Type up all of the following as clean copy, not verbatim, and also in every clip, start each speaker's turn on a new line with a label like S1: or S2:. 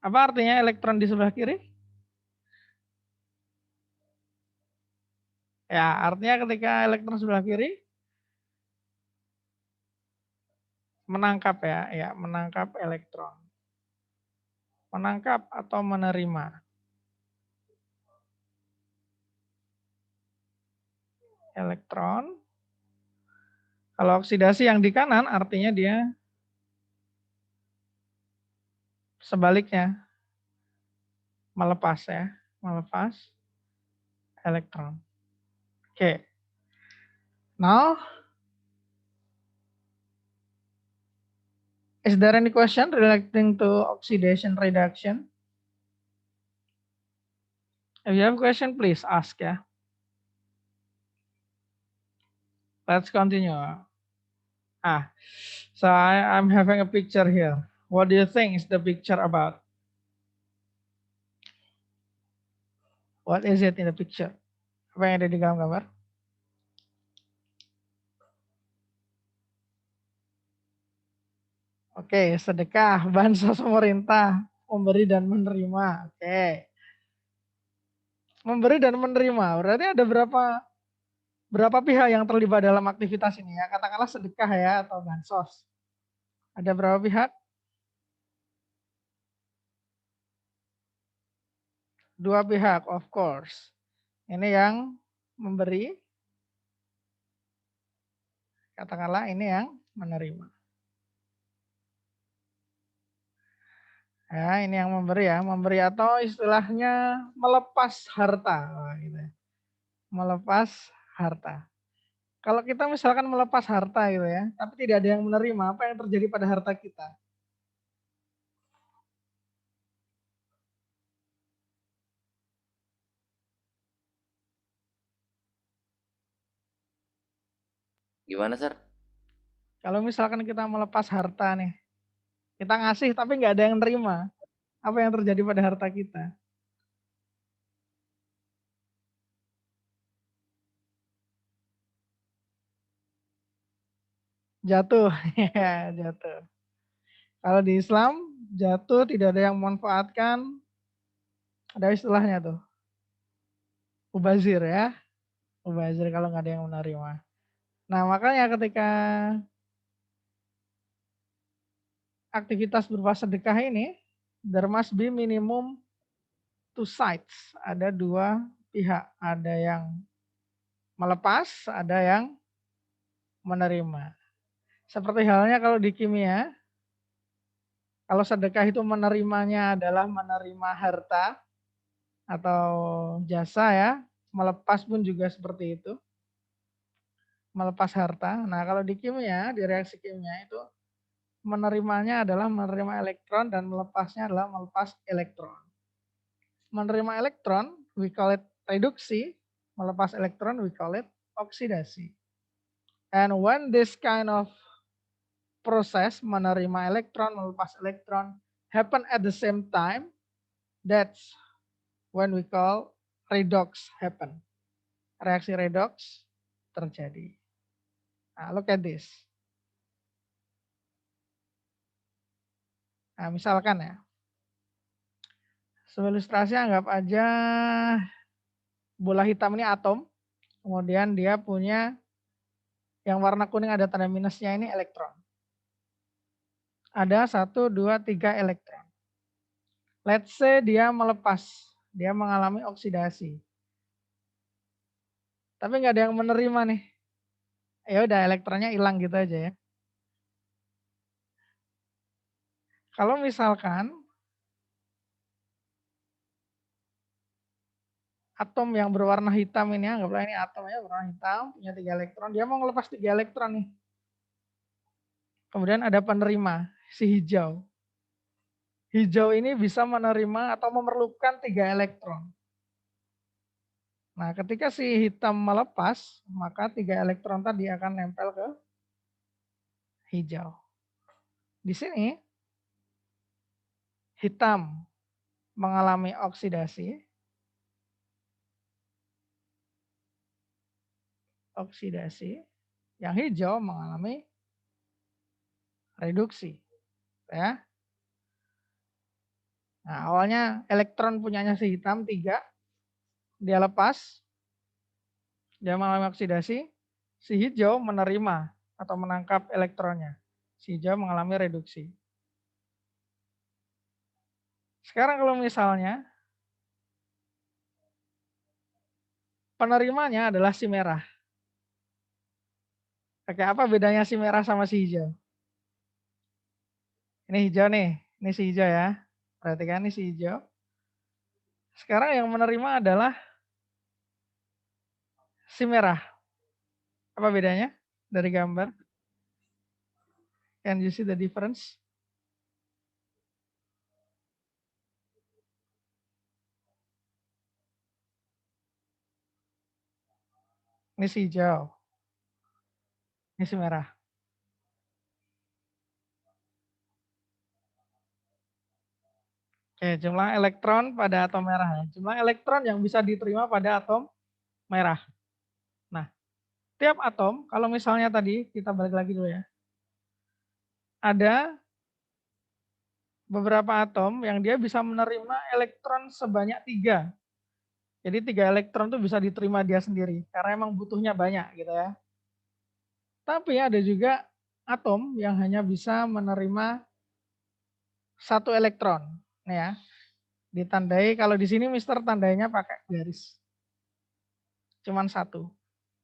S1: Apa artinya elektron di sebelah kiri? Ya, artinya ketika elektron sebelah kiri menangkap ya, menangkap elektron. Menangkap atau menerima elektron. Kalau oksidasi yang di kanan artinya dia sebaliknya, melepas ya, melepas elektron. Oke. Now, is there any question relating to oxidation reduction? If you have a question, please ask ya. Let's continue. So I'm having a picture here. What do you think is the picture about? What is it in the picture? Apa yang ada di dalam gambar? Oke, sedekah, bansos pemerintah, memberi dan menerima. Oke. Memberi dan menerima. Berarti ada berapa pihak yang terlibat dalam aktivitas ini ya? Katakanlah sedekah ya atau bansos. Ada berapa pihak? Dua pihak, of course. Ini yang memberi, katakanlah ini yang menerima. Ya, ini yang memberi ya, memberi atau istilahnya melepas harta, gitu ya. Melepas harta. Kalau kita misalkan melepas harta gitu ya, tapi tidak ada yang menerima, apa yang terjadi pada harta kita?
S2: Gimana, Sir?
S1: Kalau misalkan kita melepas harta nih, kita ngasih tapi nggak ada yang nerima, apa yang terjadi pada harta kita? Jatuh, ya jatuh. Kalau di Islam jatuh tidak ada yang memanfaatkan, ada istilahnya tuh, mubazir ya, mubazir kalau nggak ada yang menerima. Nah makanya ketika aktivitas berupa sedekah ini, there must be minimum two sides, ada dua pihak, ada yang melepas, ada yang menerima. Seperti halnya kalau di kimia, kalau sedekah itu menerimanya adalah menerima harta atau jasa ya, melepas pun juga seperti itu, melepas harta. Nah kalau di kimia, di reaksi kimia itu menerimanya adalah menerima elektron dan melepasnya adalah melepas elektron. Menerima elektron, we call it reduksi, melepas elektron, we call it oksidasi. And when this kind of proses menerima elektron, melepas elektron happen at the same time, that's when we call redox happen. Reaksi redox terjadi. Nah, look at this. Nah, misalkan ya, sebagai ilustrasi anggap aja bola hitam ini atom, kemudian dia punya yang warna kuning ada tanda minusnya ini elektron. Ada 1, 2, 3 elektron. Let's say dia melepas, dia mengalami oksidasi. Tapi nggak ada yang menerima nih. Ya udah elektronnya hilang gitu aja ya. Kalau misalkan atom yang berwarna hitam ini, anggaplah ini atomnya berwarna hitam, punya 3 elektron, dia mau ngelepas 3 elektron nih. Kemudian ada penerima, si hijau. Hijau ini bisa menerima atau memerlukan 3 elektron. Nah, ketika si hitam melepas, maka 3 elektron tadi akan nempel ke hijau. Di sini hitam mengalami oksidasi, yang hijau mengalami reduksi, ya. Nah, awalnya elektron punyanya si hitam 3, dia lepas, dia mengalami oksidasi, si hijau menerima atau menangkap elektronnya. Si hijau mengalami reduksi. Sekarang kalau misalnya penerimanya adalah si merah. Oke, apa bedanya si merah sama si hijau? Ini hijau nih, ini si hijau ya. Perhatikan ini si hijau. Sekarang yang menerima adalah si merah. Apa bedanya dari gambar? Can you see the difference? Ini si hijau, ini si merah. Oke, jumlah elektron pada atom merah ya. Jumlah elektron yang bisa diterima pada atom merah. Nah, tiap atom, kalau misalnya tadi kita balik lagi dulu ya. Ada beberapa atom yang dia bisa menerima elektron sebanyak 3. Jadi 3 elektron itu bisa diterima dia sendiri karena emang butuhnya banyak gitu ya. Tapi ada juga atom yang hanya bisa menerima 1 elektron. Nih ya, ditandai kalau di sini Mister tandainya pakai garis. Cuman 1.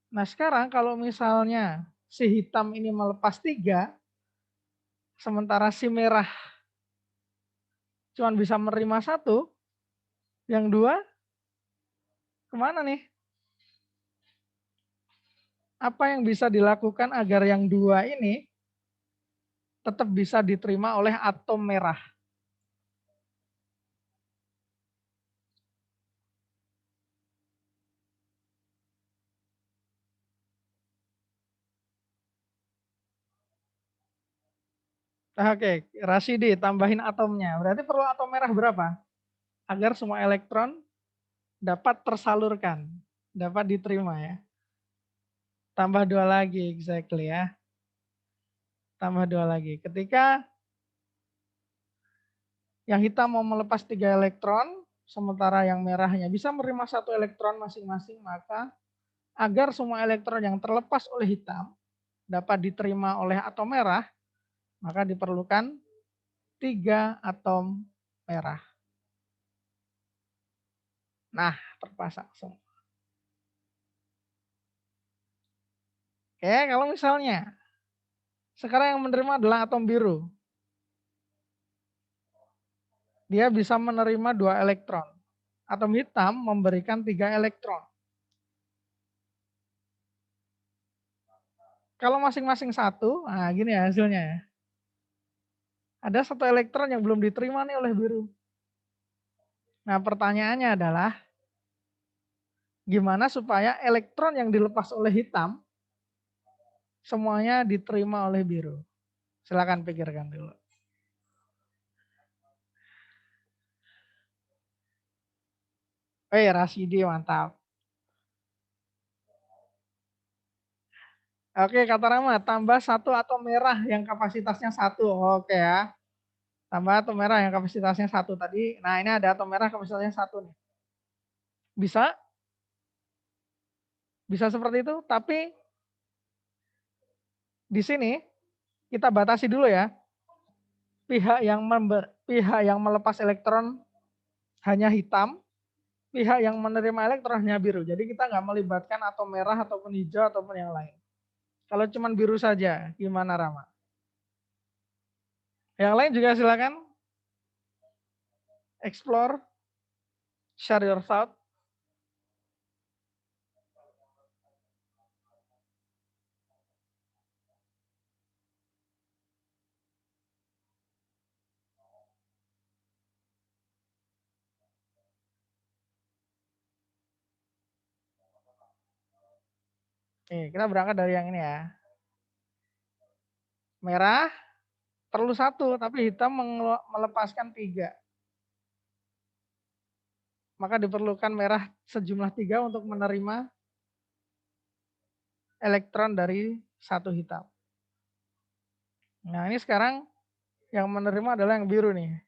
S1: Nah, sekarang kalau misalnya si hitam ini melepas 3, sementara si merah cuman bisa menerima 1, yang 2 kemana nih? Apa yang bisa dilakukan agar yang 2 ini tetap bisa diterima oleh atom merah? Oke, Rasidi tambahin atomnya. Berarti perlu atom merah berapa? Agar semua elektron dapat tersalurkan, dapat diterima ya. Tambah 2 lagi, exactly ya. Tambah 2 lagi. Ketika yang hitam mau melepas 3 elektron, sementara yang merahnya bisa menerima 1 elektron masing-masing, maka agar semua elektron yang terlepas oleh hitam dapat diterima oleh atom merah, maka diperlukan 3 atom merah. Nah, terpasang semua. Oke, kalau misalnya sekarang yang menerima adalah atom biru. Dia bisa menerima 2 elektron. Atom hitam memberikan 3 elektron. Kalau masing-masing 1, nah gini ya hasilnya ya. Ada 1 elektron yang belum diterima nih oleh biru. Nah, pertanyaannya adalah gimana supaya elektron yang dilepas oleh hitam semuanya diterima oleh biru? Silakan pikirkan dulu. Rasidi mantap. Oke, kata Rama, tambah 1 atom merah yang kapasitasnya 1. Oke ya. Tambah atom merah yang kapasitasnya 1 tadi. Nah, ini ada atom merah kapasitasnya 1 nih. Bisa? Bisa seperti itu, tapi di sini kita batasi dulu ya. Pihak yang melepas elektron hanya hitam, pihak yang menerima elektron hanya biru. Jadi kita nggak melibatkan atom merah ataupun hijau ataupun yang lain. Kalau cuma biru saja, gimana Rama? Yang lain juga silakan explore, share your thought. Oke, kita berangkat dari yang ini ya. Merah perlu 1, tapi hitam melepaskan 3. Maka diperlukan merah sejumlah 3 untuk menerima elektron dari 1 hitam. Nah, ini sekarang yang menerima adalah yang biru nih.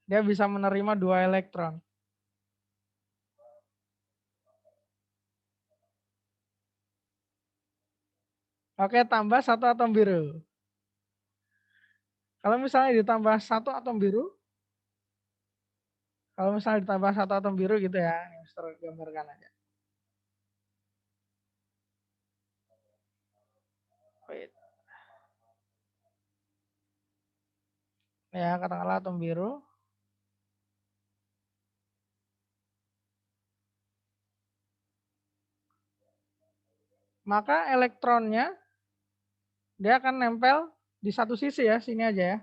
S1: Dia bisa menerima 2 elektron. Oke, tambah 1 atom biru. Kalau misalnya ditambah 1 atom biru, kalau misalnya ditambah 1 atom biru gitu ya, ini Mister gambarkan aja. Wait. Ya, katakanlah atom biru. Maka elektronnya dia akan nempel di satu sisi ya, sini aja ya.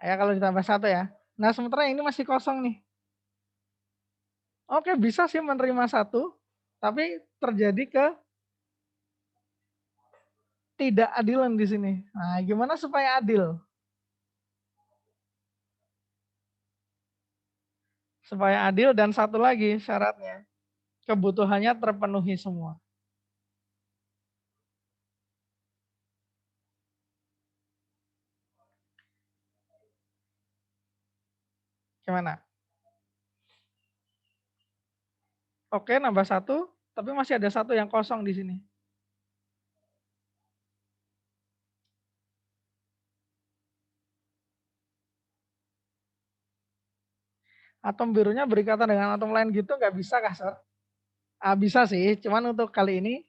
S1: Ya kalau ditambah 1 ya. Nah, sementara ini masih kosong nih. Oke, bisa sih menerima 1, tapi terjadi ketidakadilan di sini. Nah, gimana supaya adil? Supaya adil dan satu lagi syaratnya, kebutuhannya terpenuhi semua. Gimana? Oke, nambah 1, tapi masih ada 1 yang kosong di sini. Atom birunya berikatan dengan atom lain gitu nggak bisa kah, Sir? Bisa sih, cuman untuk kali ini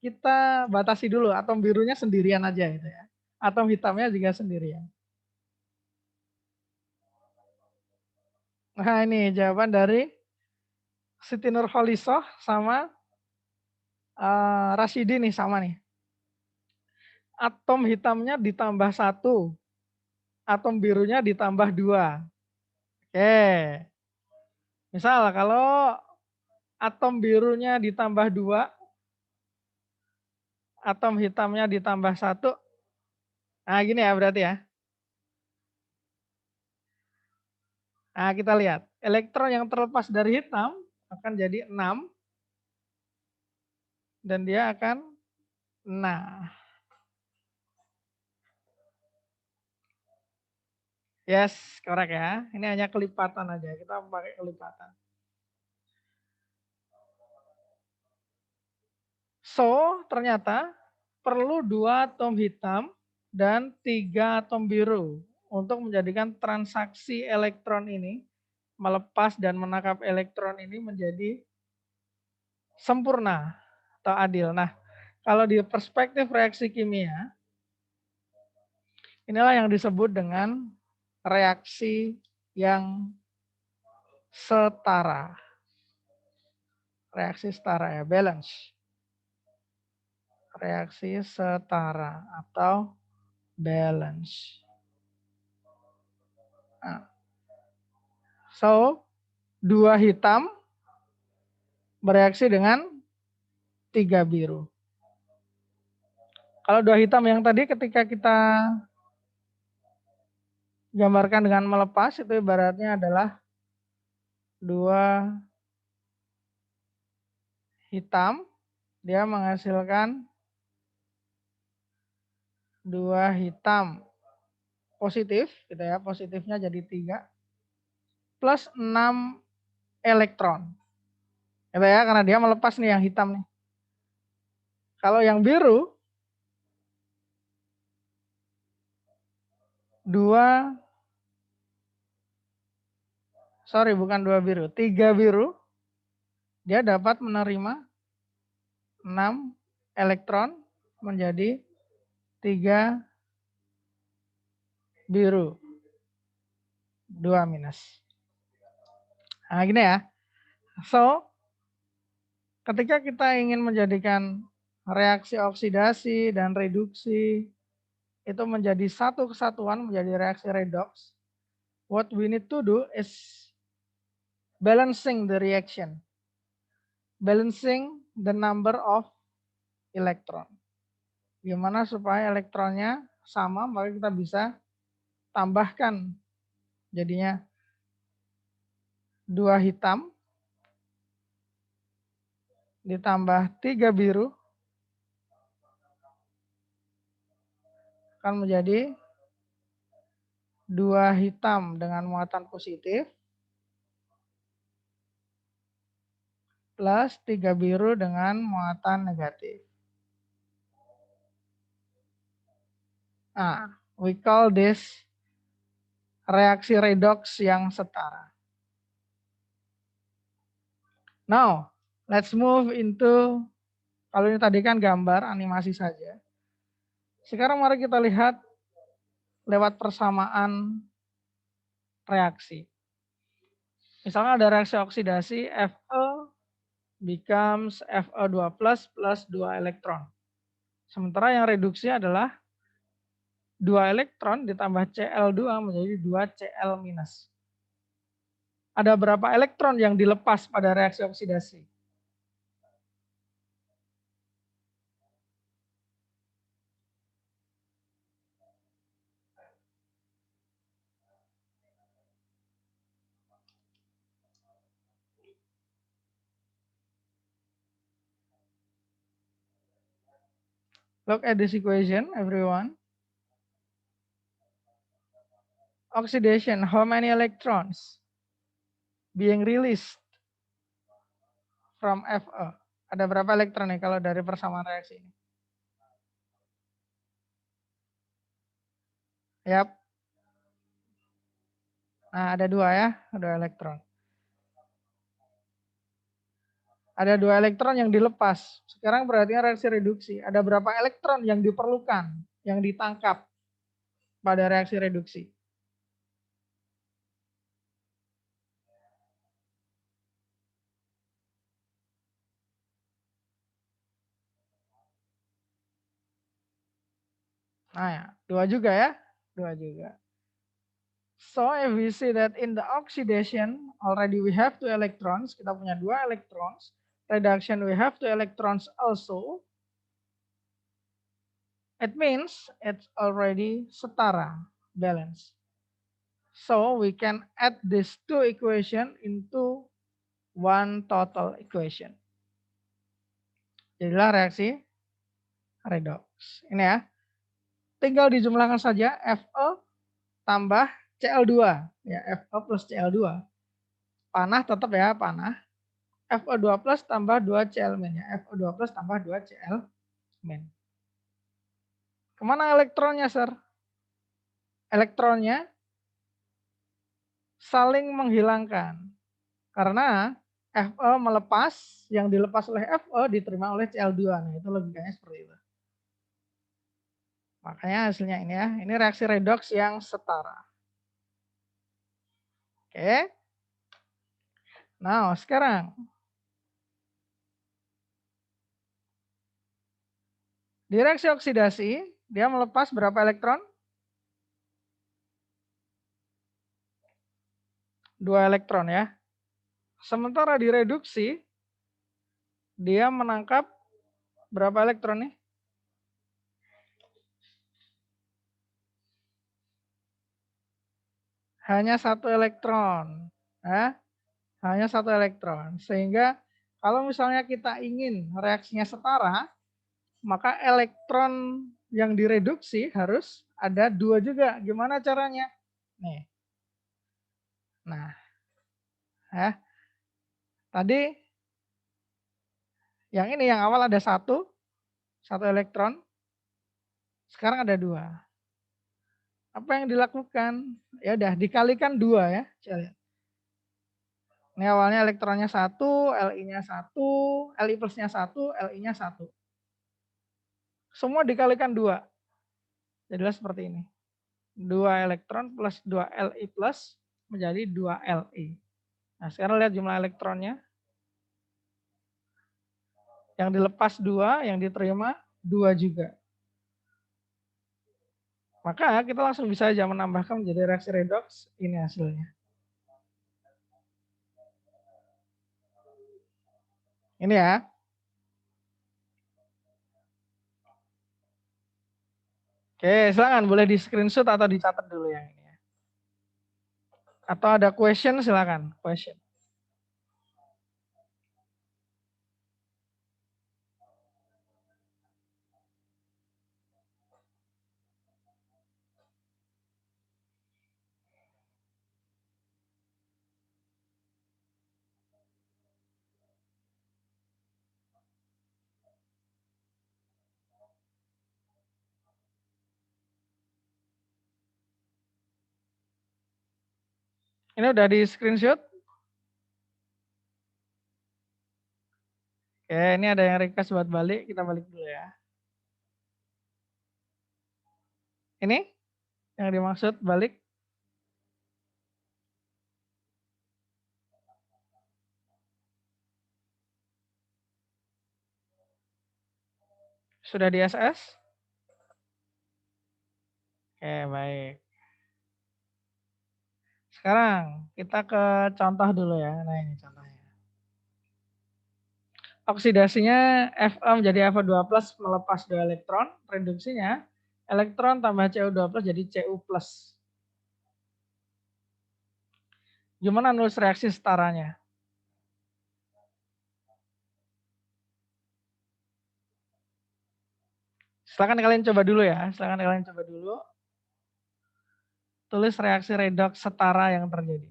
S1: kita batasi dulu atom birunya sendirian aja gitu ya. Atom hitamnya juga sendirian. Nah, ini jawaban dari Siti Nurholisoh sama Rasidi nih sama nih. Atom hitamnya ditambah 1, atom birunya ditambah 2. Oke. Misal kalau atom birunya ditambah 2, atom hitamnya ditambah 1. Nah, gini ya berarti ya. Nah, kita lihat. Elektron yang terlepas dari hitam akan jadi 6 dan dia akan nah. Yes, correct ya. Ini hanya kelipatan aja. Kita pakai kelipatan. So, ternyata perlu 2 atom hitam dan 3 atom biru untuk menjadikan transaksi elektron ini melepas dan menangkap elektron ini menjadi sempurna atau adil. Nah, kalau di perspektif reaksi kimia, inilah yang disebut dengan reaksi yang setara. Reaksi setara ya, balance. Reaksi setara atau balance. Nah, so, 2 hitam bereaksi dengan 3 biru. Kalau 2 hitam yang tadi ketika kita gambarkan dengan melepas itu ibaratnya adalah 2 hitam, dia menghasilkan 2 hitam positif gitu ya, positifnya jadi 3 plus 6 elektron. Gitu ya, karena dia melepas nih yang hitam nih. Kalau yang biru 3 biru, dia dapat menerima 6 elektron menjadi 3 biru. 2 minus. Nah, gini ya. So, ketika kita ingin menjadikan reaksi oksidasi dan reduksi itu menjadi satu kesatuan, menjadi reaksi redox, what we need to do is balancing the reaction. Balancing the number of electron. Gimana supaya elektronnya sama, maka kita bisa tambahkan jadinya 2 hitam ditambah 3 biru akan menjadi 2 hitam dengan muatan positif plus 3 biru dengan muatan negatif. Nah, we call this reaksi redoks yang setara. Now, let's move into, kalau ini tadi kan gambar animasi saja. Sekarang mari kita lihat lewat persamaan reaksi. Misalnya ada reaksi oksidasi Fe becomes Fe2 plus 2 elektron. Sementara yang reduksi adalah 2 elektron ditambah Cl2 menjadi 2 Cl minus. Ada berapa elektron yang dilepas pada reaksi oksidasi? Look at this equation, everyone. Oxidation, how many electrons being released from Fe? Ada berapa elektron nih kalau dari persamaan reaksi ini? Yap. Nah, ada 2 ya, 2 elektron. Ada 2 elektron yang dilepas. Sekarang perhatikan reaksi reduksi. Ada berapa elektron yang diperlukan, yang ditangkap pada reaksi reduksi? Nah ya, 2 juga ya, 2 juga. So if we see that in the oxidation already we have 2 electrons, kita punya 2 electrons. Reduction we have 2 electrons also. It means it's already setara, balance. So we can add these 2 equation into one total equation. Jadilah reaksi redox. Ini ya. Tinggal dijumlahkan saja Fe tambah Cl2 ya, Fe plus Cl2. Panah tetap ya, panah. Fe2 plus tambah 2 Cl min ya, Fe2 plus tambah 2 Cl min. Kemana elektronnya, Sir? Elektronnya saling menghilangkan. Karena Fe melepas, yang dilepas oleh Fe diterima oleh Cl2. Nah, itu logikanya seperti itu. Makanya hasilnya ini ya, ini reaksi redoks yang setara. Oke. Nah, sekarang di reaksi oksidasi, dia melepas berapa elektron? 2 elektron ya. Sementara di reduksi, dia menangkap berapa elektron nih? Hanya 1 elektron. Ya. Hanya 1 elektron. Sehingga kalau misalnya kita ingin reaksinya setara, maka elektron yang direduksi harus ada 2 juga. Gimana caranya? Nih. Nah, ya. Tadi yang ini yang awal ada 1 elektron. Sekarang ada 2. Apa yang dilakukan? Ya udah dikalikan 2 ya. Coba lihat. Ini awalnya elektronnya 1, Li-nya 1, Li plusnya 1, Li-nya 1. Semua dikalikan 2. Jadilah seperti ini. 2 elektron plus 2 Li plus menjadi 2 Li. Nah, sekarang lihat jumlah elektronnya. Yang dilepas 2, yang diterima 2 juga. Maka kita langsung bisa aja menambahkan menjadi reaksi redoks. Ini hasilnya. Ini ya. Oke, silakan boleh di screenshot atau dicatat dulu yang ini. Atau ada question, silakan. Question. Ini udah di screenshot. Oke, ini ada yang request buat balik, kita balik dulu ya. Ini yang dimaksud balik. Sudah di SS? Oke, baik. Sekarang kita ke contoh dulu ya. Nah, ini contohnya. Oksidasinya Fe menjadi Fe2+ melepas 2 elektron. Reduksinya elektron tambah Cu2+ jadi Cu+. Gimana nulis reaksi setaranya? Silakan kalian coba dulu ya. Silakan kalian coba dulu. Tulis reaksi redoks setara yang terjadi.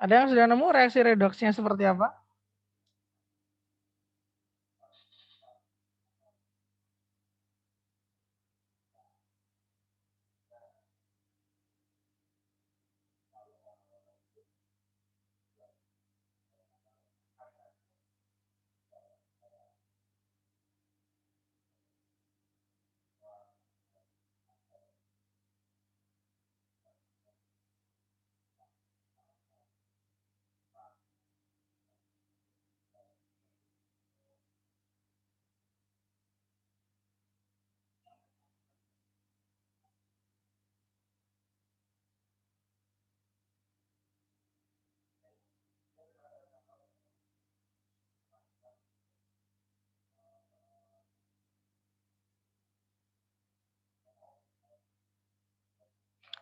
S1: Ada yang sudah nemu reaksi redoksnya seperti apa?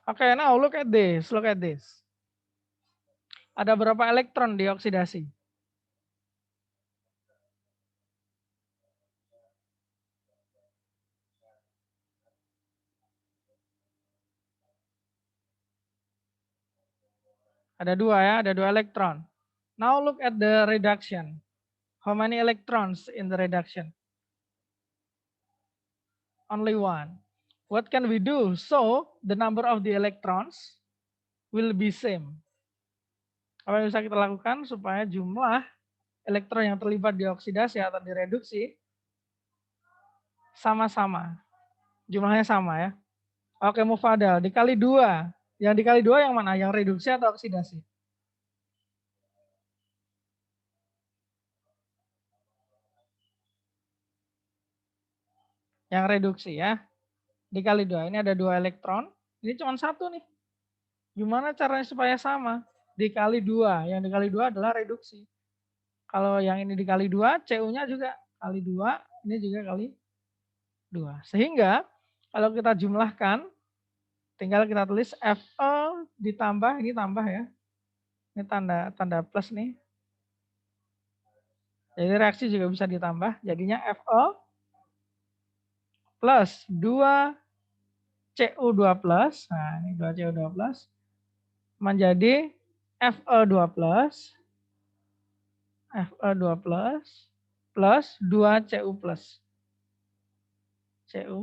S1: Oke, now look at this. Look at this. Ada berapa elektron di oksidasi? Ada 2 ya, ada 2 elektron. Now look at the reduction. How many electrons in the reduction? Only 1. What can we do? So, the number of the electrons will be same. Apa yang bisa kita lakukan supaya jumlah elektron yang terlibat di oksidasi atau di reduksi sama-sama. Jumlahnya sama ya. Oke, Mufadal, dikali 2. Yang dikali 2 yang mana? Yang reduksi atau oksidasi? Yang reduksi ya. Dikali 2. Ini ada 2 elektron. Ini cuma 1 nih. Gimana caranya supaya sama? Dikali 2. Yang dikali 2 adalah reduksi. Kalau yang ini dikali 2, Cu-nya juga kali 2, ini juga kali 2. Sehingga kalau kita jumlahkan, tinggal kita tulis Fe ditambah, ini tambah ya. Ini tanda plus nih. Jadi reaksi juga bisa ditambah, jadinya Fe plus 2 Cu2+, nah ini 2 Cu2+, menjadi Fe2+, Fe2+, plus 2 Cu+. Cu+.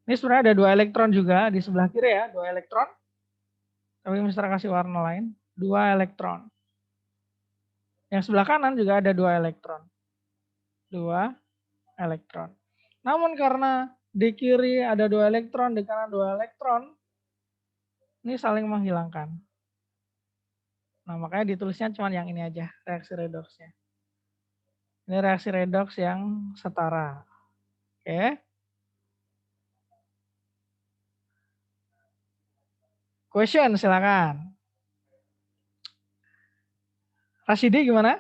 S1: Ini sebenarnya ada 2 elektron juga di sebelah kiri ya, 2 elektron. Tapi Mister kasih warna lain, 2 elektron. Yang sebelah kanan juga ada 2 elektron. 2 elektron. Namun karena di kiri ada 2 elektron, di kanan 2 elektron, ini saling menghilangkan. Nah, makanya ditulisnya cuma yang ini aja, reaksi redoksnya. Ini reaksi redoks yang setara. Oke. Question silakan. Rasidi gimana?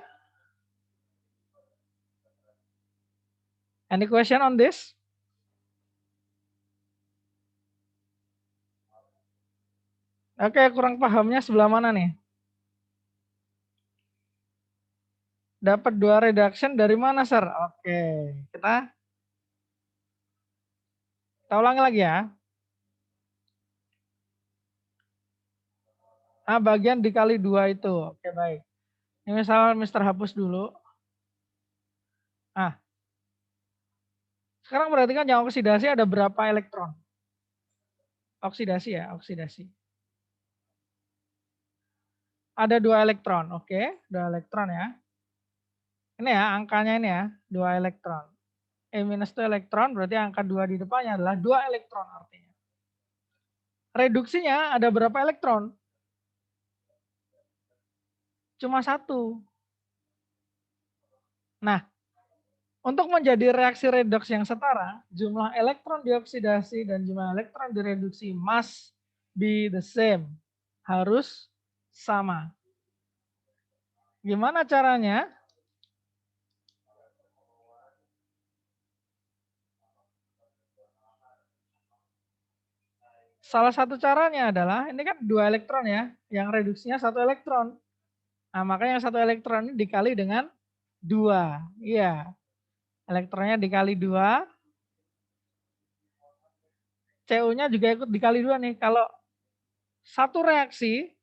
S1: Any question on this? Oke, kurang pahamnya sebelah mana nih? Dapat 2 reduction dari mana, Sir? Oke, kita ulangi lagi ya. Bagian dikali 2 itu. Oke, baik. Ini misal Mister hapus dulu. Sekarang perhatikan yang oksidasi ada berapa elektron? Oksidasi ya, oksidasi. Ada 2 elektron, oke, 2 elektron ya. Ini ya, angkanya ini ya, 2 elektron. E minus itu elektron, berarti angka 2 di depannya adalah 2 elektron artinya. Reduksinya ada berapa elektron? Cuma 1. Nah, untuk menjadi reaksi redoks yang setara, jumlah elektron dioksidasi dan jumlah elektron direduksi must be the same. Harus sama. Gimana caranya? Salah satu caranya adalah, ini kan 2 elektron ya, yang reduksinya 1 elektron. Nah, makanya yang 1 elektron ini dikali dengan 2. Iya, elektronnya dikali 2, Cu-nya juga ikut dikali 2 nih. Kalau satu reaksi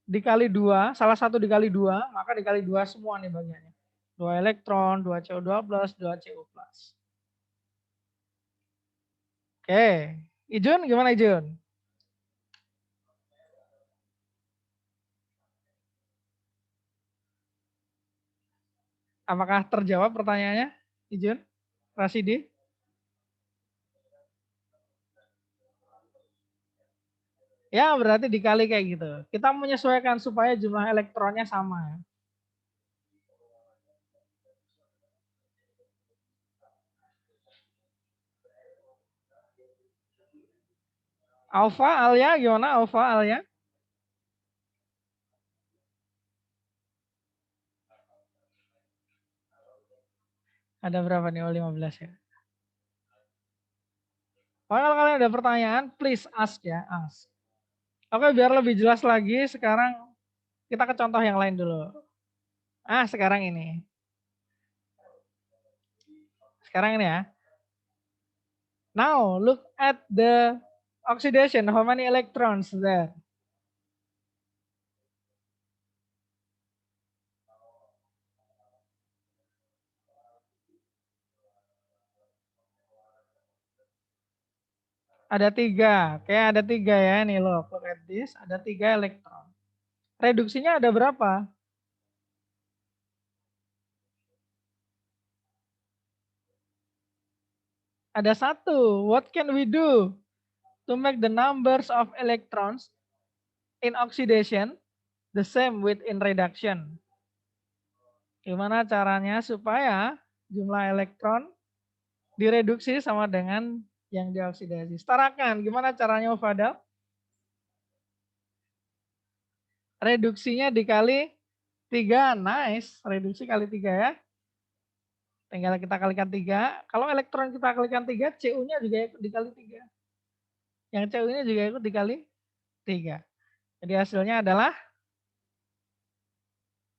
S1: dikali 2, salah satu dikali 2, maka dikali 2 semua nih bagiannya. 2 elektron, 2 Cu2+, 2 Cu+. Oke, Ijun gimana Ijun? Apakah terjawab pertanyaannya, Ijun? Rasidi? Ya berarti dikali kayak gitu. Kita menyesuaikan supaya jumlah elektronnya sama. Alfa, Alia gimana Alfa, Alia? Ada berapa nih? Oh 15 ya. Kalau kalian ada pertanyaan, please ask ya, ask. Oke, biar lebih jelas lagi, sekarang kita ke contoh yang lain dulu. Sekarang ini. Sekarang ini ya. Now, look at the oxidation. How many electrons there? Ada 3. Oke, ada 3 ya. Nih look at this. Ada 3 elektron. Reduksinya ada berapa? Ada 1. What can we do to make the numbers of electrons in oxidation the same with in reduction? Gimana caranya supaya jumlah elektron direduksi sama dengan yang dioksidasi? Setarakan, gimana caranya Fadal? Reduksinya dikali 3, nice. Reduksi kali 3 ya. Tinggal kita kalikan 3. Kalau elektron kita kalikan 3, Cu-nya juga ikut dikali 3. Yang Cu-nya juga ikut dikali 3. Jadi hasilnya adalah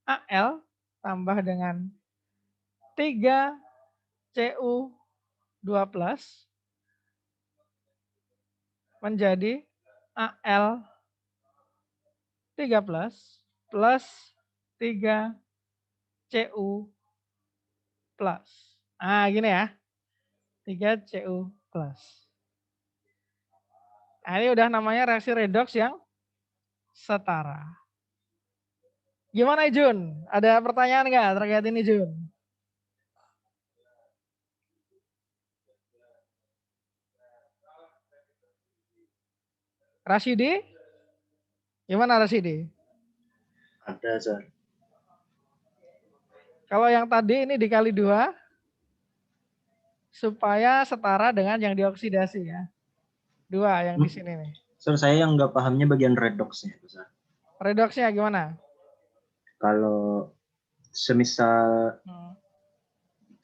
S1: Al tambah dengan 3 Cu2+ menjadi Al 3+ plus 3 Cu+. Gini ya. 3 Cu+. Ini udah namanya reaksi redoks yang setara. Gimana Jun? Ada pertanyaan nggak terkait ini Jun? Rasidi? Gimana Rasidi?
S3: Ada, Sir.
S1: Kalau yang tadi ini dikali 2 supaya setara dengan yang dioksidasi ya. 2 yang di sini nih.
S3: Sir, saya yang nggak pahamnya bagian redoksnya, Sir.
S1: Redoksnya gimana?
S3: Kalau semisal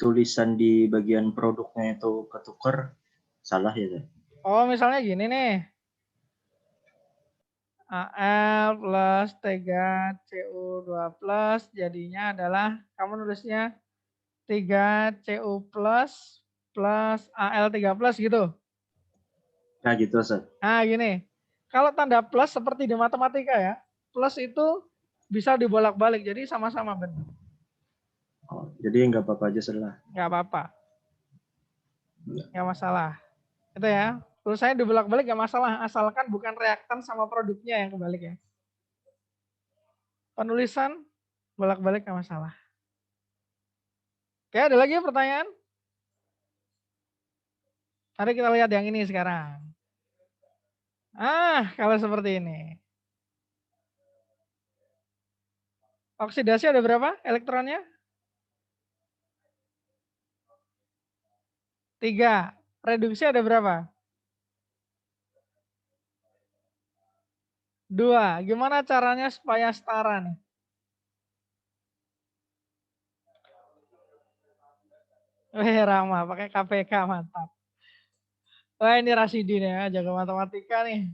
S3: tulisan di bagian produknya itu ketukar, salah ya, Sir?
S1: Oh, misalnya gini nih. Al plus 3Cu2 plus jadinya adalah kamu nulisnya 3Cu plus Al3 plus gitu.
S3: Nah gitu Ustaz.
S1: Nah gini, kalau tanda plus seperti di matematika ya, plus itu bisa dibolak-balik, jadi sama-sama benar.
S3: Oh, jadi nggak apa-apa aja Ustaz lah.
S1: Nggak apa-apa, nggak masalah. Itu ya, terus saya dibolak-balik nggak masalah, asalkan bukan reaktan sama produknya yang kebalik ya. Penulisan bolak-balik nggak masalah. Oke, ada lagi pertanyaan? Mari kita lihat yang ini sekarang. Kalau seperti ini. Oksidasi ada berapa elektronnya? 3. Reduksi ada berapa? 2. Gimana caranya supaya setara nih? Rama, pakai KPK, mantap. Wah ini Rasidi nih ya, jaga matematika nih.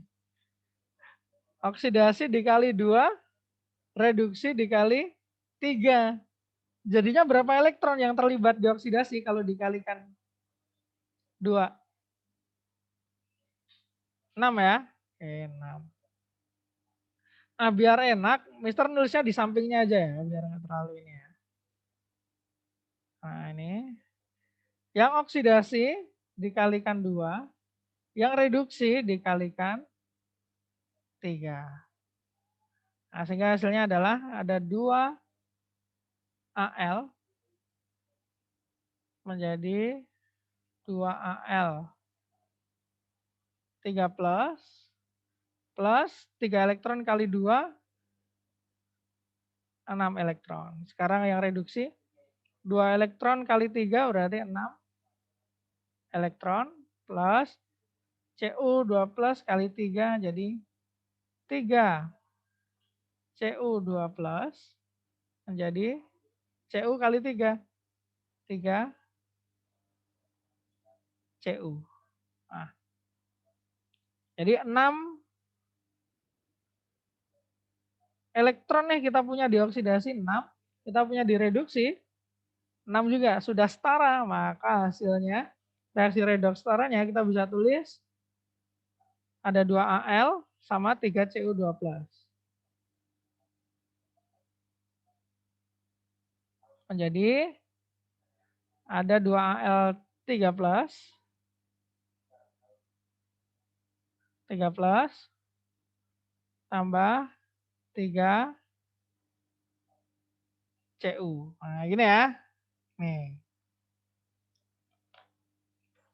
S1: Oksidasi dikali 2, reduksi dikali 3. Jadinya berapa elektron yang terlibat di oksidasi kalau dikalikan 2? 6 ya? Oke, 6. Nah biar enak, Mister nulisnya di sampingnya aja ya, biar nggak terlalu ini ya. Nah ini, yang oksidasi dikalikan 2, yang reduksi dikalikan 3. Nah, sehingga hasilnya adalah ada 2 Al menjadi 2 Al 3 plus 3 elektron kali 2, 6 elektron. Sekarang yang reduksi 2 elektron kali 3 berarti 6 elektron plus Cu2 plus kali 3 jadi 3 Cu2 plus menjadi Cu kali 3. 3 Cu. Nah, jadi 6 elektron nih kita punya di oksidasi 6, kita punya di reduksi 6 juga sudah setara, maka hasilnya reaksi redoks setaranya kita bisa tulis ada 2 Al sama 3 Cu2 plus. Menjadi ada 2 Al 3 plus tambah 3 Cu. Nah, gini ya. Nih.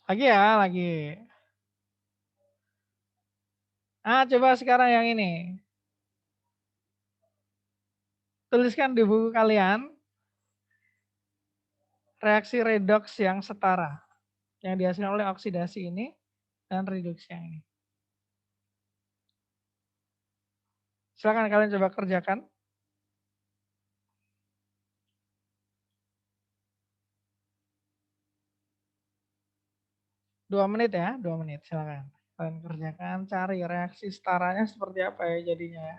S1: Lagi ya, lagi. Coba sekarang yang ini. Tuliskan di buku kalian reaksi redoks yang setara yang dihasilkan oleh oksidasi ini dan reduksi yang ini. Silakan kalian coba kerjakan. 2 menit ya, 2 menit silakan. Kalian kerjakan, cari reaksi setaranya seperti apa ya jadinya ya.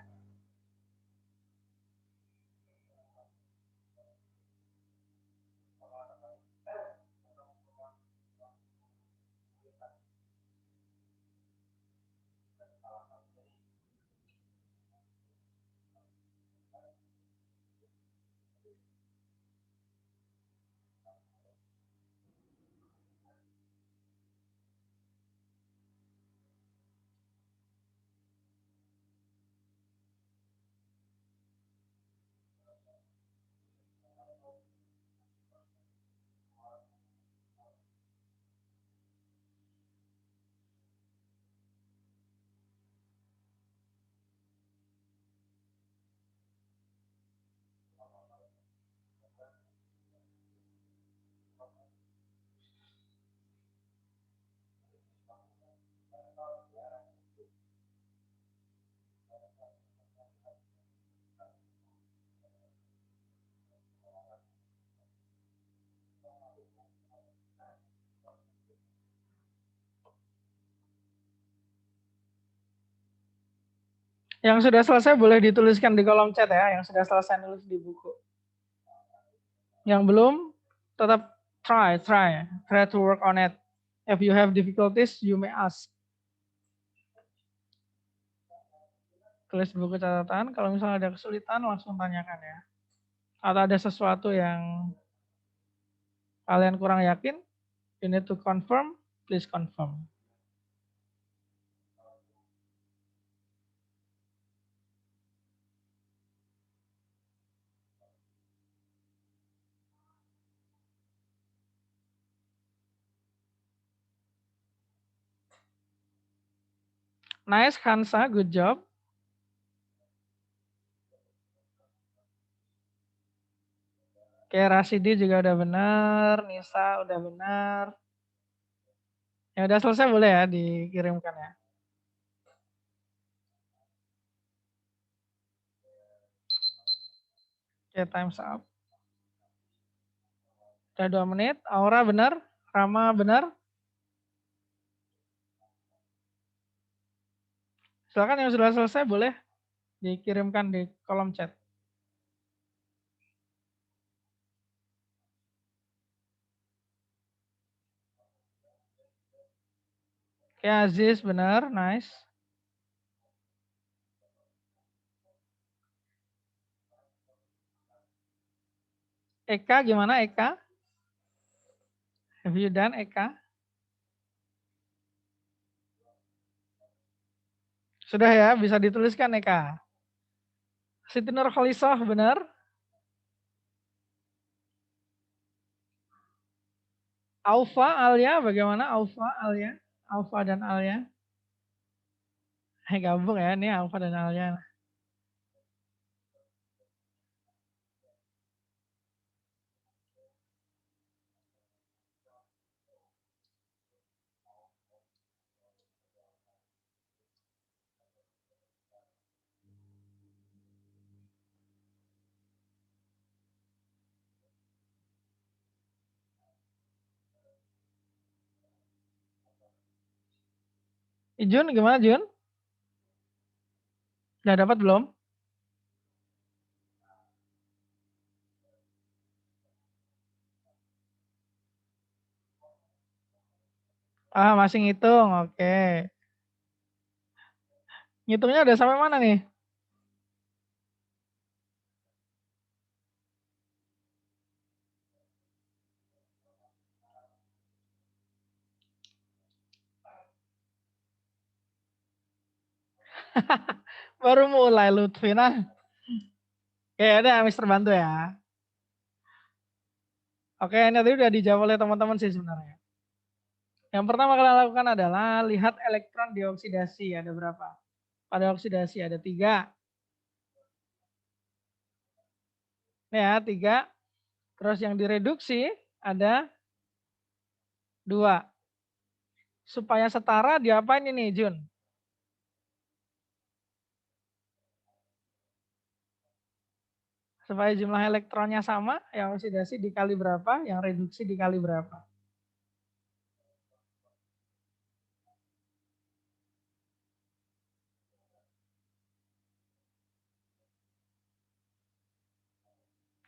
S1: Yang sudah selesai boleh dituliskan di kolom chat ya, yang sudah selesai nulis di buku. Yang belum, tetap try to work on it. If you have difficulties, you may ask. Tulis buku catatan, kalau misalnya ada kesulitan langsung tanyakan ya. Atau ada sesuatu yang kalian kurang yakin, you need to confirm, please confirm. Nice, Hansa, good job. Oke, Rasidi juga udah benar, Nisa udah benar. Ya udah selesai boleh ya dikirimkan ya. Oke, time's up. Udah 2 menit. Aura benar, Rama benar. Silakan yang sudah selesai boleh dikirimkan di kolom chat. Oke, Aziz benar, nice. Eka gimana Eka? Have you done Eka? Sudah ya, bisa dituliskan Eka. Siti Nurholisah benar. Aufa, Alia bagaimana Aufa, Alia? Aufa dan Alia. Gabung ya, ini Aufa dan Alia. Jun gimana Jun? Udah dapat belum? Ah, masih ngitung, oke. Ngitungnya udah sampai mana nih? Baru mulai Lutfina. Oke, udah Mister bantu ya. Oke, ini tadi udah dijawab oleh teman-teman sih sebenarnya. Yang pertama kalian lakukan adalah lihat elektron dioksidasi ada berapa. Pada oksidasi ada 3. Nih ya, 3. Terus yang direduksi ada 2. Supaya setara diapain ini Jun? Supaya jumlah elektronnya sama, yang oksidasi dikali berapa, yang reduksi dikali berapa.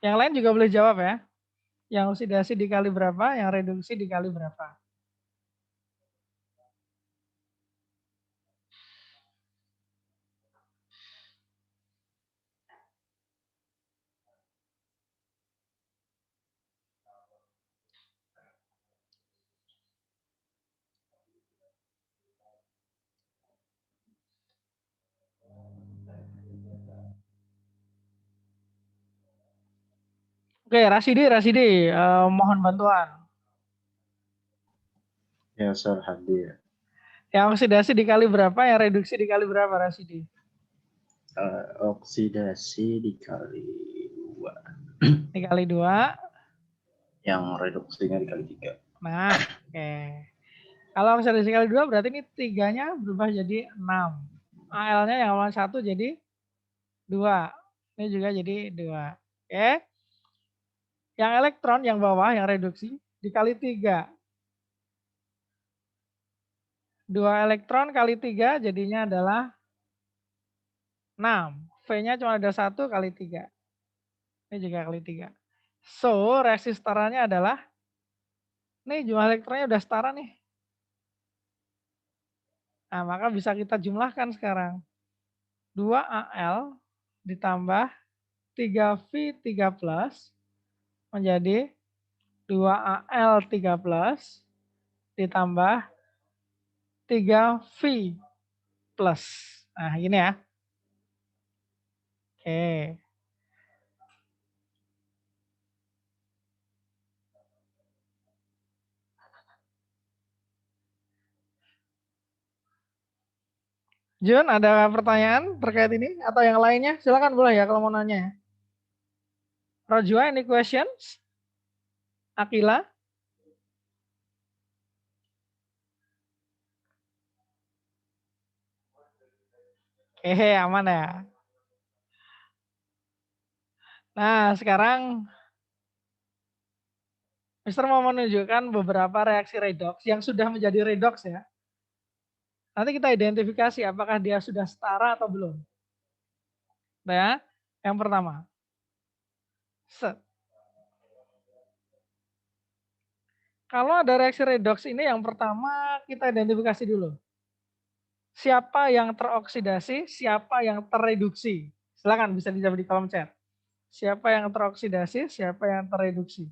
S1: Yang lain juga boleh jawab ya. Yang oksidasi dikali berapa, yang reduksi dikali berapa. Oke, Rasidi, mohon bantuan.
S3: Ya, Sir, hadir.
S1: Yang oksidasi dikali berapa, yang reduksi dikali berapa, Rasidi?
S3: Oksidasi dikali 2.
S1: Dikali 2.
S3: Yang reduksinya dikali 3.
S1: Nah, oke. Kalau oksidasi dikali 2 berarti ini 3-nya berubah jadi 6. Al-nya yang awal 1 jadi 2. Ini juga jadi 2. Oke. Yang elektron yang bawah, yang reduksi, dikali 3. 2 elektron kali 3 jadinya adalah 6. V-nya cuma ada 1 kali 3. Ini juga kali 3. So, resistorannya adalah, nih jumlah elektronnya udah setara nih. Nah, maka bisa kita jumlahkan sekarang. 2AL ditambah 3V3 plus menjadi 2AL3 plus ditambah 3V plus. Nah, gini ya. Oke. Jun, ada pertanyaan terkait ini atau yang lainnya? Silakan boleh ya kalau mau nanya. Rojwa, any questions? Akila? Aman ya. Nah, sekarang Mister mau menunjukkan beberapa reaksi redox yang sudah menjadi redox ya. Nanti kita identifikasi apakah dia sudah setara atau belum. Nah, ya, yang pertama. Set. Kalau ada reaksi redox ini yang pertama kita identifikasi dulu. Siapa yang teroksidasi, siapa yang terreduksi. Silakan bisa dijawab di kolom chat. Siapa yang teroksidasi, siapa yang terreduksi.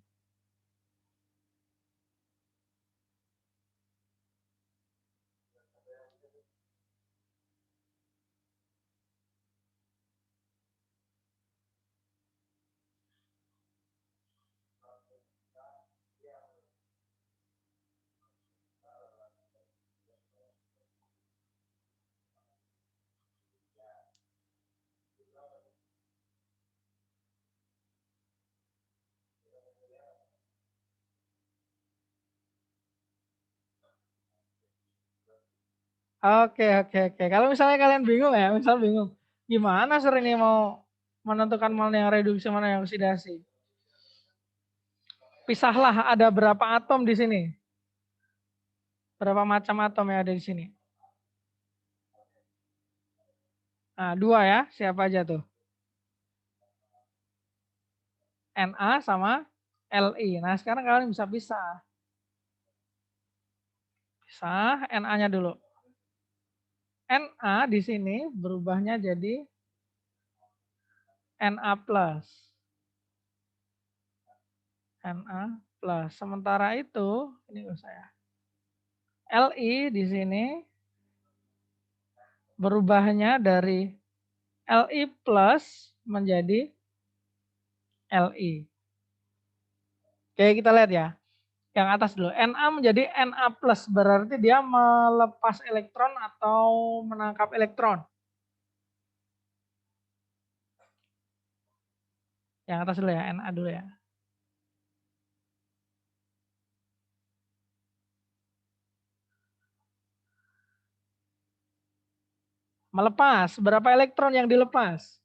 S1: Oke. Kalau misalnya kalian bingung ya, gimana Sir ini mau menentukan mana yang reduksi, mana yang oksidasi? Pisahlah, ada berapa atom di sini? Berapa macam atom yang ada di sini? Nah, 2 ya, siapa aja tuh? Na sama Li. Nah, sekarang kalian bisa pisah. Pisah Na-nya dulu. Na di sini berubahnya jadi Na plus. Na plus. Sementara itu, ini saya. Li di sini berubahnya dari Li plus menjadi Li. Oke, kita lihat ya. Yang atas dulu. Na menjadi Na plus, berarti dia melepas elektron atau menangkap elektron. Yang atas dulu ya, Na dulu ya. Melepas, berapa elektron yang dilepas?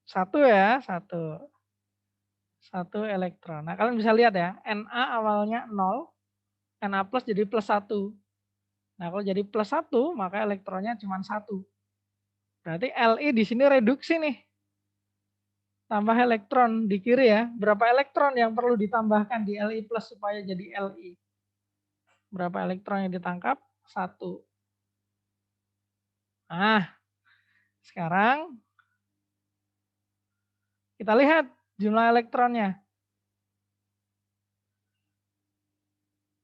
S1: 1 ya, 1. 1 elektron. Nah, kalian bisa lihat ya, Na awalnya 0, Na plus jadi plus 1. Nah, kalau jadi plus 1, maka elektronnya cuma 1. Berarti Li di sini reduksi nih. Tambah elektron di kiri ya. Berapa elektron yang perlu ditambahkan di Li plus supaya jadi Li? Berapa elektron yang ditangkap? 1. Nah, sekarang kita lihat jumlah elektronnya.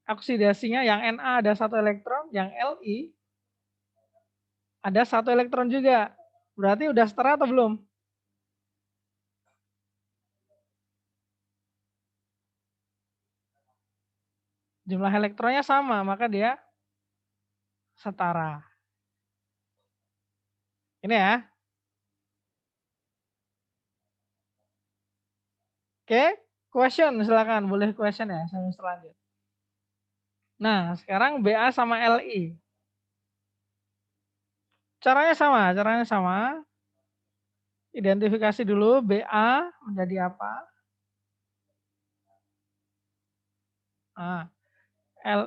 S1: Oksidasinya yang Na ada 1 elektron, yang Li ada 1 elektron juga. Berarti udah setara atau belum? Jumlah elektronnya sama, maka dia setara. Ini ya. Oke, question silakan, boleh question ya, saya selanjut. Nah, sekarang Ba sama Li. Caranya sama. Identifikasi dulu Ba menjadi apa? Nah,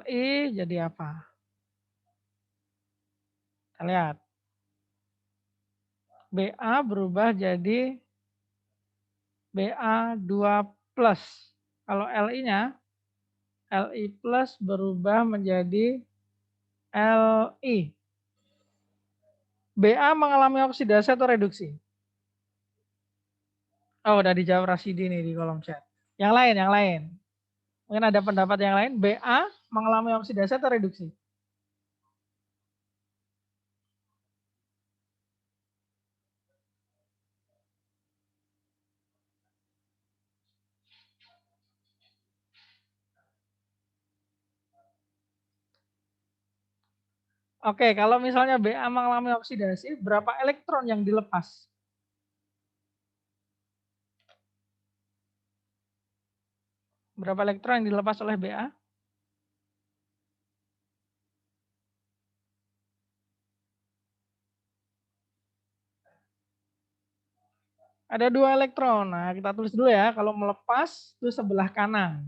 S1: Li jadi apa? Lihat. BA berubah jadi BA2 plus. Kalau Li-nya, Li plus berubah menjadi Li. BA mengalami oksidasi atau reduksi? Oh, udah dijawab Rasidi nih di kolom chat. Yang lain. Mungkin ada pendapat yang lain. BA mengalami oksidasi atau reduksi? Oke, kalau misalnya BA mengalami oksidasi, berapa elektron yang dilepas? Berapa elektron yang dilepas oleh BA? Ada 2 elektron. Nah, kita tulis dulu ya. Kalau melepas itu sebelah kanan.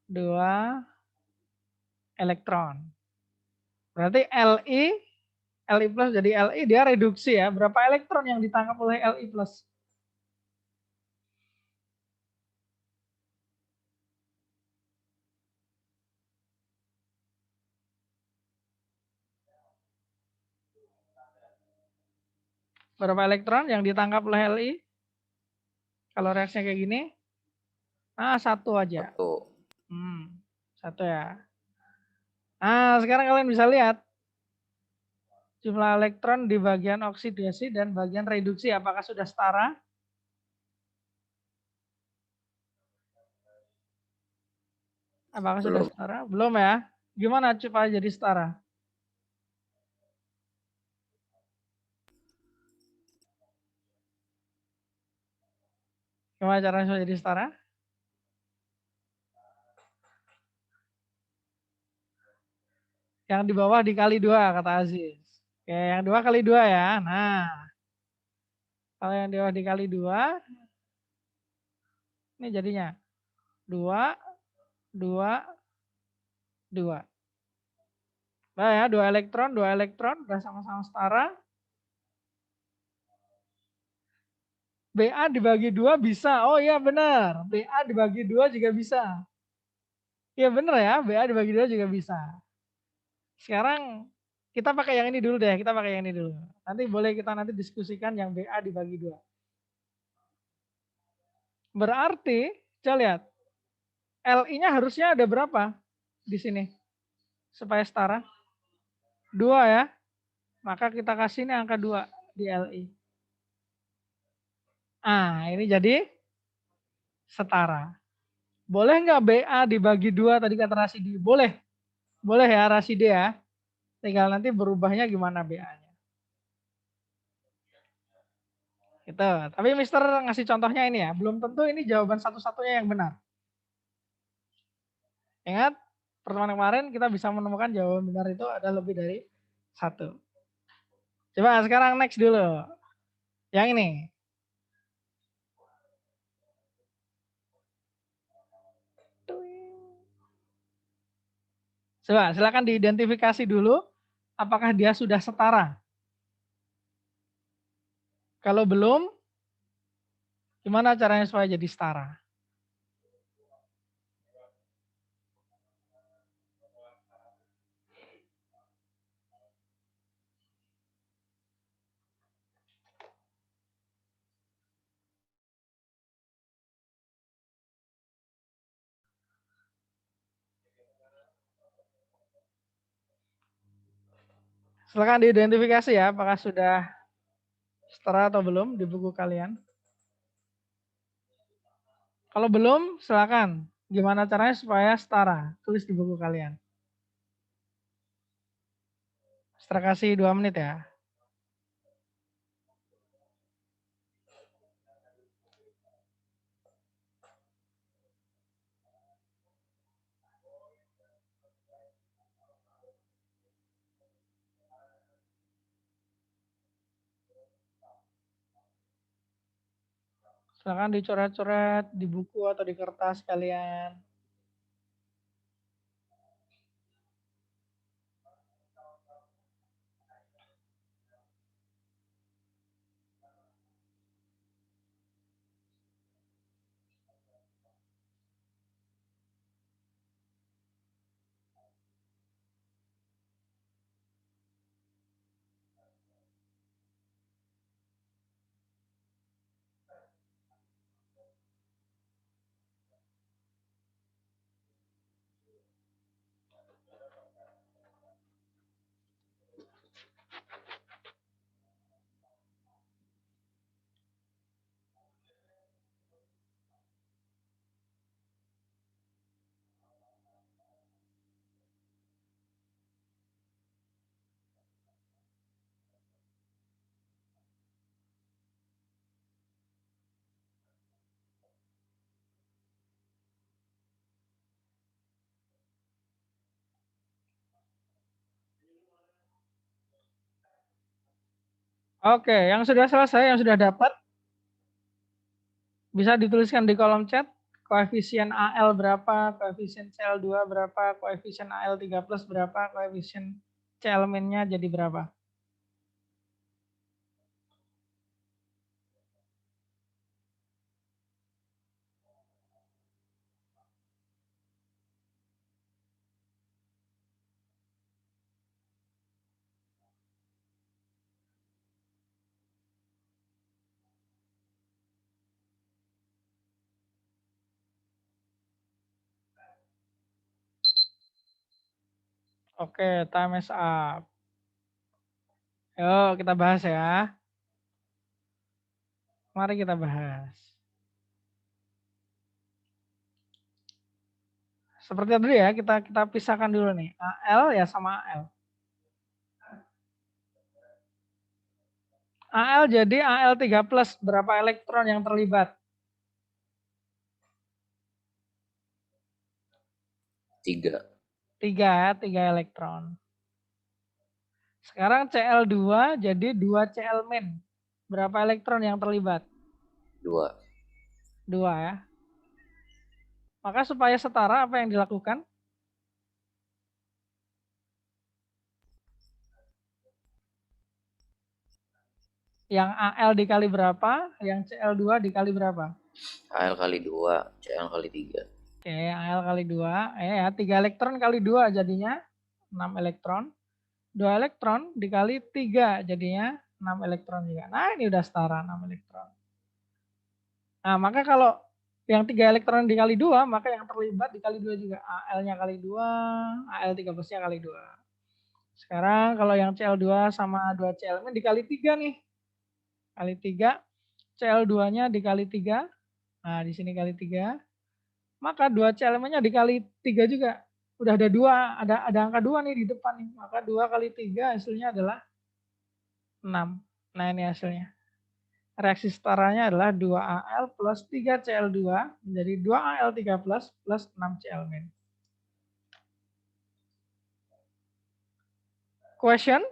S1: 2 elektron. Berarti Li plus jadi Li dia reduksi ya. Berapa elektron yang ditangkap oleh Li plus? Berapa elektron yang ditangkap oleh Li? Kalau reaksinya kayak gini? Nah, 1 aja.
S2: 1.
S1: 1 ya. Nah, sekarang kalian bisa lihat jumlah elektron di bagian oksidasi dan bagian reduksi apakah sudah setara? Apakah sudah
S2: Belum.
S1: setara? Belum ya. Gimana supaya jadi setara? Gimana caranya supaya jadi setara? Yang di bawah dikali 2 kata Aziz. Oke, yang 2 kali 2 ya. Nah, kalau yang di bawah dikali 2, ini jadinya 2, 2, 2. Nah ya, 2 elektron udah sama-sama setara. BA dibagi 2 bisa. Oh iya benar, BA dibagi 2 juga bisa. Iya benar ya, BA dibagi 2 juga bisa. Sekarang kita pakai yang ini dulu deh, kita pakai yang ini dulu. Nanti boleh kita nanti diskusikan yang BA dibagi 2. Berarti, coba lihat, Li-nya harusnya ada berapa di sini? Supaya setara. 2 ya. Maka kita kasih ini angka 2 di Li. Ah, ini jadi setara. Boleh nggak BA dibagi 2 tadi kata Rasidi? Boleh. Boleh ya Rasidi ya. Tinggal nanti berubahnya gimana BA-nya. Gitu. Tapi Mister ngasih contohnya ini ya. Belum tentu ini jawaban satu-satunya yang benar. Ingat, pertemuan kemarin kita bisa menemukan jawaban benar itu ada lebih dari 1. Coba sekarang next dulu. Yang ini. Coba silakan diidentifikasi dulu apakah dia sudah setara. Kalau belum, gimana caranya supaya jadi setara? Silakan diidentifikasi ya apakah sudah setara atau belum di buku kalian. Kalau belum, silakan. Gimana caranya supaya setara? Tulis di buku kalian. Setelah kasih 2 menit ya. Silakan dicoret-coret di buku atau di kertas kalian. Oke, yang sudah selesai, yang sudah dapat, bisa dituliskan di kolom chat, koefisien AL berapa, koefisien CL2 berapa, koefisien AL3 plus berapa, koefisien CL min-nya jadi berapa. Oke, time is up. Yuk kita bahas ya. Mari kita bahas. Seperti tadi ya, kita pisahkan dulu nih. AL ya sama AL. AL jadi AL3 plus, berapa elektron yang terlibat?
S2: 3.
S1: 3 elektron. Sekarang CL2 jadi 2 CL min. Berapa elektron yang terlibat?
S2: 2.
S1: 2 ya. Maka supaya setara apa yang dilakukan? Yang AL dikali berapa? Yang CL2 dikali berapa?
S2: AL kali 2, CL kali 3.
S1: Oke, AL kali 2. Ya, 3 elektron kali 2 jadinya 6 elektron. 2 elektron dikali 3 jadinya 6 elektron juga. Nah, ini udah setara 6 elektron. Nah, maka kalau yang 3 elektron dikali 2, maka yang terlibat dikali 2 juga. AL-nya kali 2, AL3 plusnya kali 2. Sekarang kalau yang CL2 sama 2 CL dikali 3 nih. Kali 3, CL2-nya dikali 3. Nah, di sini kali 3. Maka 2 CL-nya dikali 3 juga. Udah ada 2, ada angka 2 nih di depan nih. Maka 2 kali 3 hasilnya adalah 6. Nah, ini hasilnya. Reaksi setaranya adalah 2Al plus 3Cl2 menjadi 2Al3 plus 6Cl min. Question?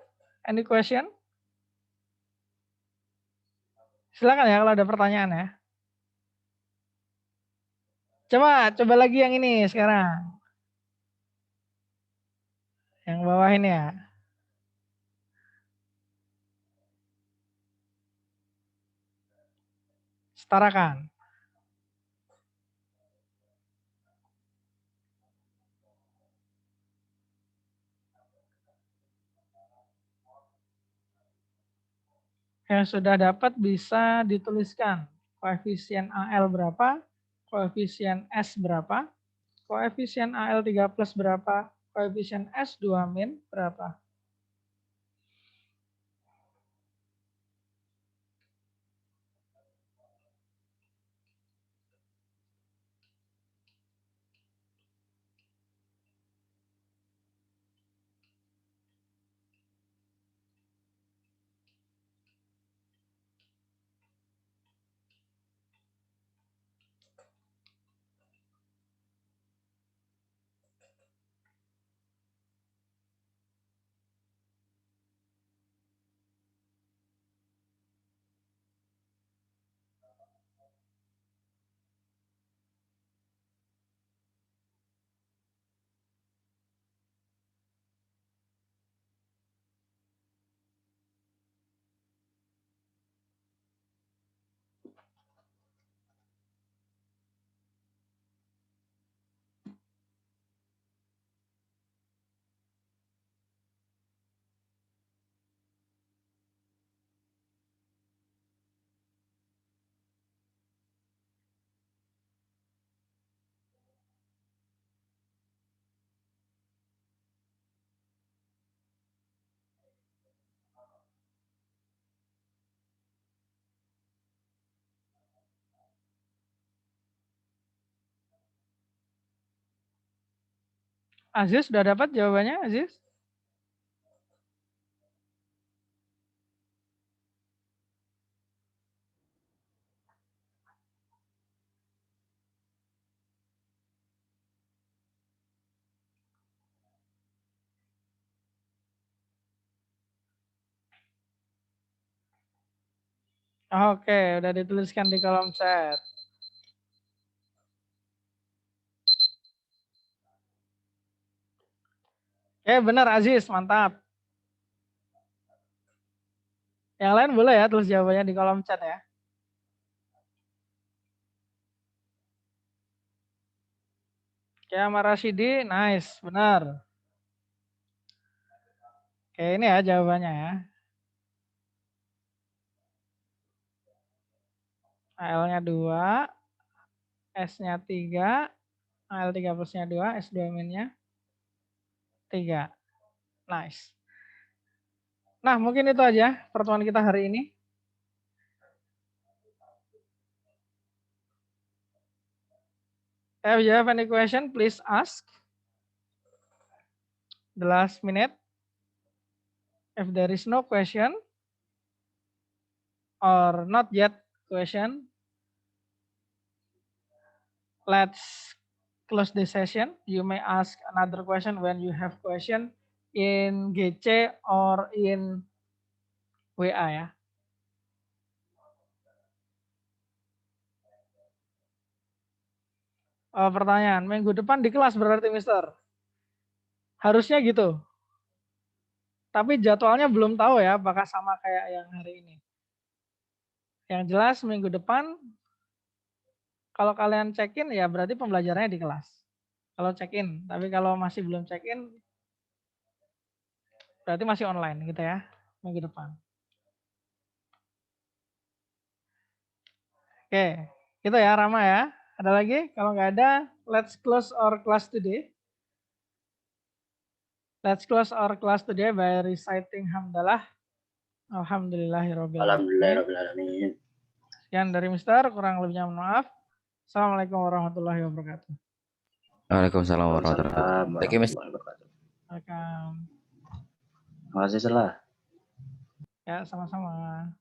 S1: Any question? Silakan ya kalau ada pertanyaan ya. Coba lagi yang ini sekarang. Yang bawah ini ya. Setarakan. Yang sudah dapat bisa dituliskan. Koefisien AL berapa, koefisien S berapa, koefisien AL3 plus berapa, koefisien S2 min berapa. Aziz sudah dapat jawabannya, Aziz? Oke, udah dituliskan di kolom chat. Oke, benar Aziz, mantap. Yang lain boleh ya tulis jawabannya di kolom chat ya. Oke, Ahmad Rashidi, nice, benar. Oke, ini ya jawabannya ya. AL-nya 2, S-nya 3, AL3 plusnya 2, S2 minnya 3. Nice. Nah, mungkin itu aja pertemuan kita hari ini. If you have any question, please ask. The last minute. If there is no question or not yet question, let's close the session. You may ask another question when you have question in GC or in WA ya. Pertanyaan, minggu depan di kelas berarti Mister? Harusnya gitu. Tapi jadwalnya belum tahu ya apakah sama kayak yang hari ini. Yang jelas minggu depan kalau kalian check-in ya berarti pembelajarannya di kelas. Kalau check-in, tapi kalau masih belum check-in berarti masih online gitu ya minggu depan. Oke, gitu ya Rama ya. Ada lagi? Kalau nggak ada, let's close our class today. Let's close our class today by reciting hamdalah. Alhamdulillahirabbil
S3: Alhamdulillahirobbilalamin.
S1: Sekian dari Mister, kurang lebihnya mohon maaf. Assalamualaikum warahmatullahi wabarakatuh.
S2: Waalaikumsalam warahmatullahi wabarakatuh. Thank you, Mas.
S1: Welcome.
S3: Makasih salah.
S1: Ya, sama-sama.